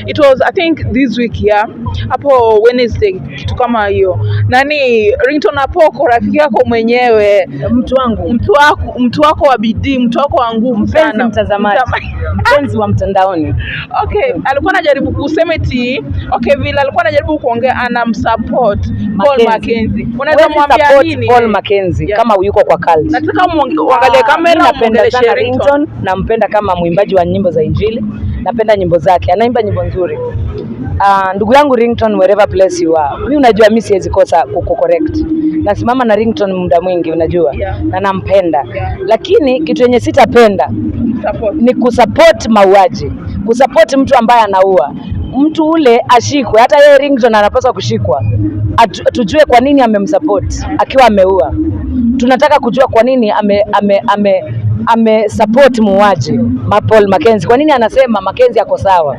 it was I think this week hapo Wednesday kitu kama hiyo. Nani Ringtone Apoko rafiki yako mwenyewe, mtu wako wa bidii, mtu wako wa nguvu sana, mtazamaji mpenzi wa mtandaoni. Okay, alikuwa anajaribu kusema eti vile alikuwa anajaribu kuongea anamsupport Paul Mackenzie. Unaweza mwambia nini Paul Mackenzie kama yuko kwa cult? Nataka muangalie kamera. Napenda sana Ringtone, nampenda kama mwimbaji wa nyimbo za Injili, napenda nyimbo zake, anaimba nyimbo nzuri. Ndugu yangu Ringtone, wherever place you are, mimi unajua mimi siwezi kosa kucorrect. Nasimama na Ringtone muda mwingi unajua, na nampenda. Lakini kitu yenye sitapenda ni kusupport mauaji, kusupport mtu ambaye anaua. Mtu ule ashikwe, hata yeye Ringtone anapaswa kushikwa. Tujue kwa nini amemsupport akiwa ameua. Tunataka kujua kwa nini ame support muuaji Paul Mackenzie. Kwa nini anasema Mackenzie ako sawa?